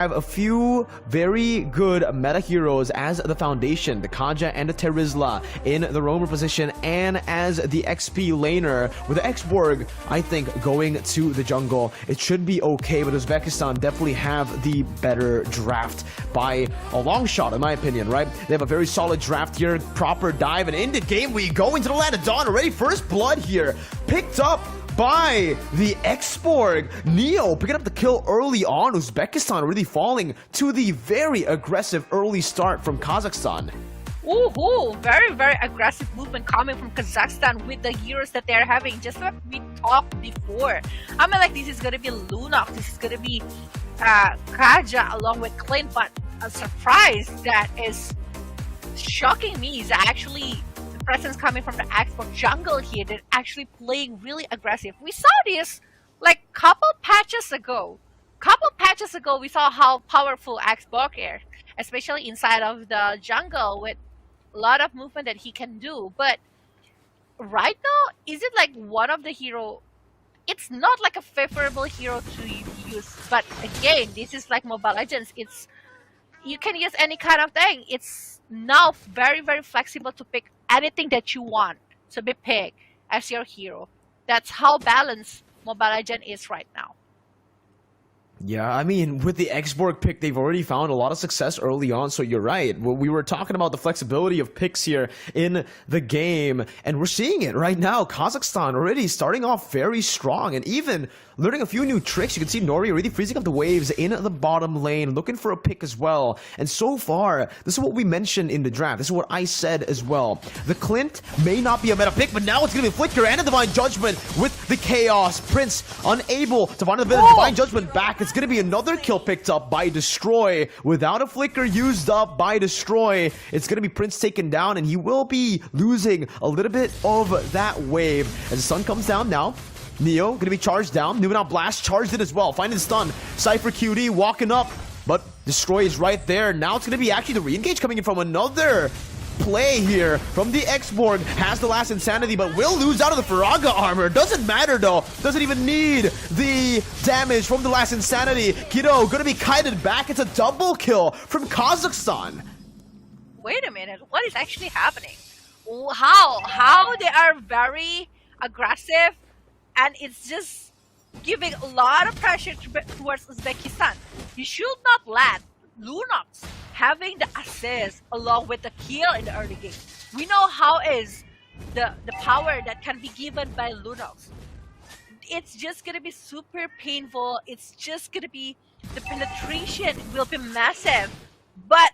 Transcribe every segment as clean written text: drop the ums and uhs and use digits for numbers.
have a few very good meta heroes as the foundation, the Kaja and the Terizla in the roamer position, and as the XP laner with the X-Borg, I think going to the jungle, it should be okay, but Uzbekistan definitely have the better draft by a long shot in my opinion, right? They have a very solid draft here, proper dive, and into game we go into the land of dawn already. First blood here, picked up by the X-Borg. Neo picking up the kill early on. Uzbekistan really falling to the very aggressive early start from Kazakhstan. Ooh, very, very aggressive movement coming from Kazakhstan with the heroes that they're having. Just like we talked before. I mean, like, this is going to be Lunox, this is going to be Kaja along with Clint, but a surprise that is shocking me is actually presence coming from the X-Borg jungle here. They're actually playing really aggressive. We saw this like couple patches ago. We saw how powerful X-Borg is, especially inside of the jungle with a lot of movement that he can do. But right now, is it like one of the hero? It's not like a favorable hero to use. But again, this is like Mobile Legends. It's you can use any kind of thing. It's now very, very flexible to pick anything that you want to be picked as your hero. That's how balanced Mobile Legends is right now. Yeah, I mean, with the X-Borg pick, they've already found a lot of success early on, so you're right. We were talking about the flexibility of picks here in the game, and we're seeing it right now. Kazakhstan already starting off very strong, and even learning a few new tricks. You can see Nori already freezing up the waves in the bottom lane, looking for a pick as well. And so far, this is what we mentioned in the draft. This is what I said as well. The Clint may not be a meta pick, but now it's going to be Flicker and a Divine Judgment with the Chaos. Prince unable to find a bit of Divine Judgment back. It's going to be another kill picked up by Destroy. Without a Flicker used up by Destroy, it's going to be Prince taken down, and he will be losing a little bit of that wave. As the sun comes down now, Neo gonna be charged down. Numenal Blast charged in as well. Finding the stun. Cypher QD walking up, but Destroy is right there. Now it's gonna be actually the re-engage coming in from another play here from the X-Borg. Has the last Insanity, but will lose out of the Faraga armor. Doesn't matter though. Doesn't even need the damage from the last Insanity. Kido gonna be kited back. It's a double kill from Kazakhstan. Wait a minute. What is actually happening? How they are very aggressive, and it's just giving a lot of pressure towards Uzbekistan. You should not let Lunox having the assist along with the kill in the early game. We know how is the power that can be given by Lunox. It's just gonna be super painful. It's just gonna be, the penetration will be massive. But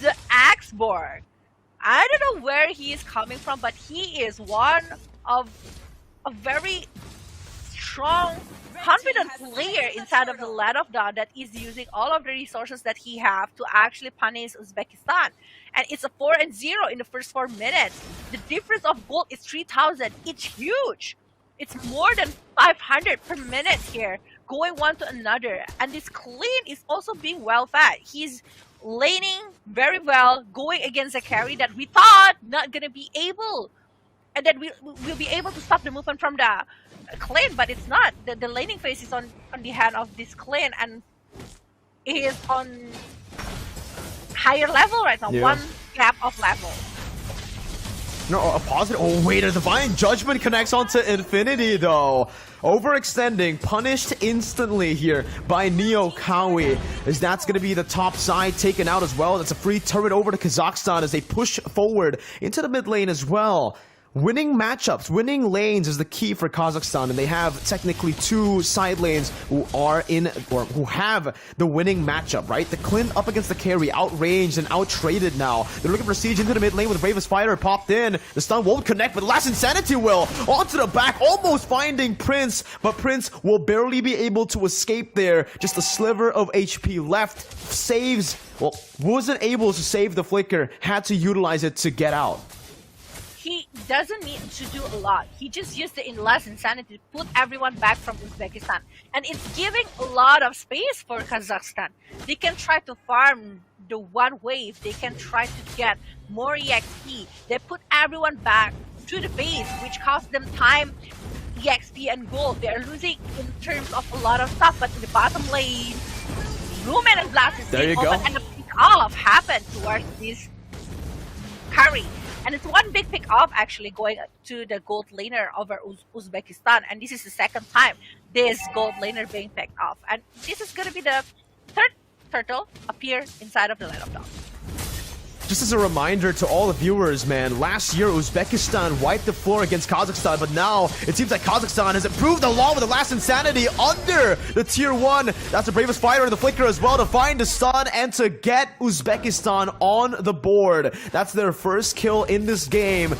the X-Borg, I don't know where he is coming from, but he is one of a very strong, confident player inside of the Land of Dawn that is using all of the resources that he have to actually punish Uzbekistan. And it's a 4-0 in the first 4 minutes. The difference of gold is 3,000. It's huge. It's more than 500 per minute here, going one to another. And this Clean is also being well fed. He's laning very well, going against a carry that we thought not gonna be able, and then we'll be able to stop the movement from the Clan, but it's not. The laning phase is on the hand of this Clan, and he is on higher level right now. Yeah. One gap of level. No, a positive. Oh wait, a Divine Judgment connects onto Infinity though. Overextending, punished instantly here by Neo Kawi, as that's going to be the top side taken out as well. That's a free turret over to Kazakhstan as they push forward into the mid lane as well. Winning matchups, winning lanes is the key for Kazakhstan, and they have technically 2 side lanes who are in, or who have the winning matchup, right? The Clint up against the carry, outranged and outtraded now. They're looking for siege into the mid lane with Bravest Fighter popped in. The stun won't connect, but the last Insanity will. Onto the back, almost finding Prince, but Prince will barely be able to escape there. Just a sliver of HP left. Saves, well, wasn't able to save the Flicker, had to utilize it to get out. He doesn't need to do a lot. He just used the last Insanity to put everyone back from Uzbekistan. And it's giving a lot of space for Kazakhstan. They can try to farm the one wave. They can try to get more EXP. They put everyone back to the base, which costs them time, EXP, and gold. They are losing in terms of a lot of stuff. But in the bottom lane, Lumen and Blast is There being you go. open, and a pick-off happened towards this carry. And it's one big pick-off actually going to the gold laner over Uzbekistan. And this is the second time this gold laner being picked off. And this is going to be the third turtle appear inside of the line of dogs. Just as a reminder to all the viewers, man, last year Uzbekistan wiped the floor against Kazakhstan, but now it seems like Kazakhstan has improved along with the last Insanity under the tier 1. That's the bravest fighter in the Flicker as well to find the stun and to get Uzbekistan on the board. That's their first kill in this game,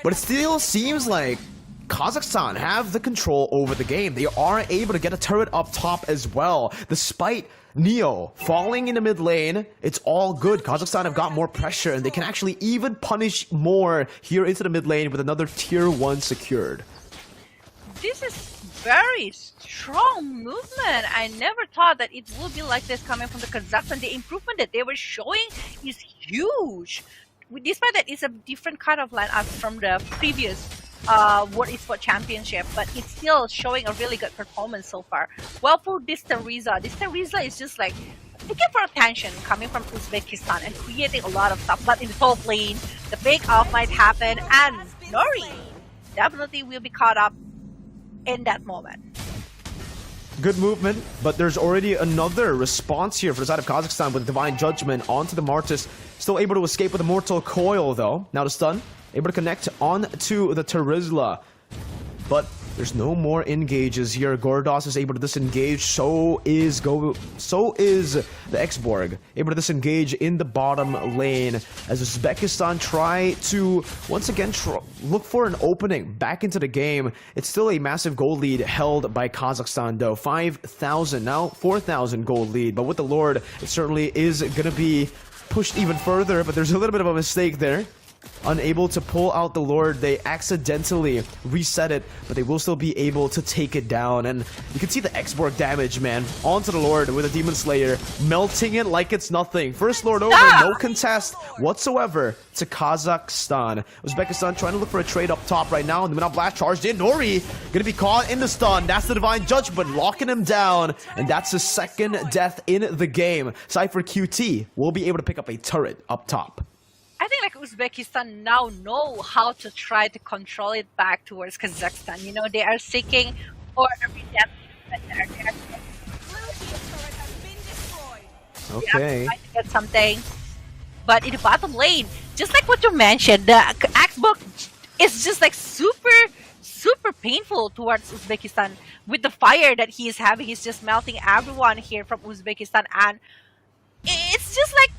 but it still seems like Kazakhstan have the control over the game. They are able to get a turret up top as well. Despite Neo falling in the mid lane, it's all good. Kazakhstan have got more pressure and they can actually even punish more here into the mid lane with another tier 1 secured. This is very strong movement. I never thought that it would be like this coming from the Kazakhstan. The improvement that they were showing is huge. Despite that, it's a different kind of lineup from the previous World Esports Championship, but it's still showing a really good performance so far. Well, for this Theresa is just like taking for attention coming from Uzbekistan and creating a lot of stuff. But in the top lane, the big off might happen, and Nori definitely will be caught up in that moment. Good movement, but there's already another response here for the side of Kazakhstan with Divine Judgment onto the Martis. Still able to escape with a Mortal Coil though. Now the stun. Able to connect on to the Terizla. But there's no more engages here. Gordos is able to disengage. So is the X-Borg. Able to disengage in the bottom lane as Uzbekistan try to once again look for an opening back into the game. It's still a massive gold lead held by Kazakhstan though. 5,000 now, 4,000 gold lead. But with the Lord, it certainly is going to be pushed even further. But there's a little bit of a mistake there. Unable to pull out the Lord, they accidentally reset it, but they will still be able to take it down. And you can see the X-Borg damage, man, onto the Lord with a Demon Slayer, melting it like it's nothing. First Lord over, no contest whatsoever to Kazakhstan. Uzbekistan trying to look for a trade up top right now, and the Midnight Blast charged in. Nori gonna be caught in the stun. That's the Divine Judgment, locking him down, and that's his second death in the game. Cypher QT will be able to pick up a turret up top. I think like Uzbekistan now know how to try to control it back towards Kazakhstan. You know, they are seeking for a redemption. Okay. Trying to get something. But in the bottom lane, just like what you mentioned, the Xbox is just like super painful towards Uzbekistan. With the fire that he is having, he's just melting everyone here from Uzbekistan, and it's just like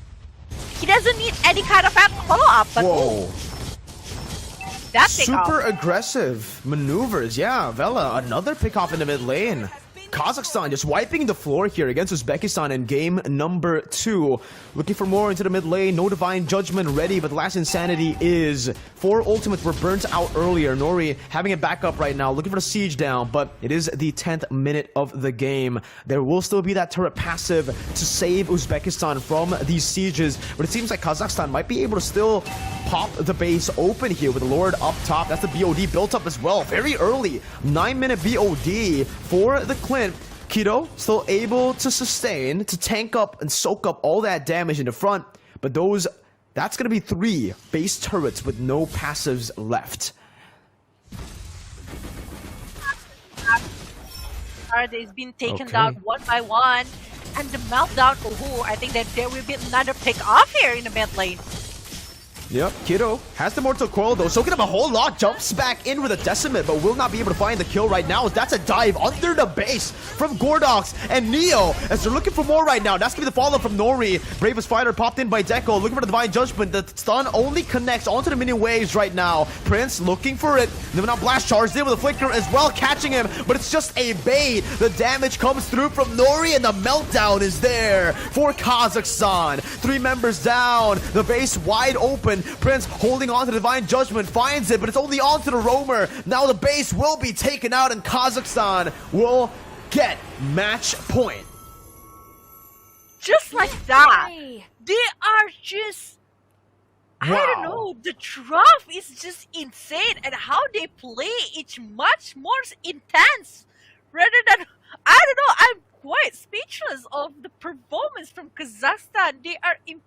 he doesn't need any kind of follow-up. But whoa. That super aggressive maneuvers. Yeah, Vela, another pick off in the mid lane. Kazakhstan just wiping the floor here against Uzbekistan in game number 2. Looking for more into the mid lane. No Divine Judgment ready, but the last Insanity is. 4 ultimates were burnt out earlier. Nori having it back up right now, looking for the siege down, but it is the 10th minute of the game. There will still be that turret passive to save Uzbekistan from these sieges, but it seems like Kazakhstan might be able to still pop the base open here with the Lord up top. That's the BOD built up as well. Very early. 9-minute BOD for the Clint. Kido still able to sustain, to tank up and soak up all that damage in the front, but that's gonna be 3 base turrets with no passives left. They've been taken down one by one, and the meltdown. Oh, I think that there will be another pick off here in the mid lane. Yep, Kido has the Mortal Coil though, soaking up a whole lot, jumps back in with a Decimate, but will not be able to find the kill right now, as that's a dive under the base from Gordox and Neo, as they're looking for more right now. That's gonna be the follow-up from Nori. Bravest Fighter popped in by Deco, looking for the Divine Judgment. The stun only connects onto the minion waves right now. Prince looking for it. The Midnight Blast charged in with a Flicker as well, catching him, but it's just a bait. The damage comes through from Nori, and the meltdown is there for Kazakhstan. 3 members down, the base wide open. Prince holding on to Divine Judgment, finds it, but it's only onto the Roamer. Now the base will be taken out, and Kazakhstan will get match point. Just like that. They are just... Wow. I don't know, the draft is just insane, and how they play it's much more intense rather than, I don't know, I'm quite speechless of the performance from Kazakhstan. They are improving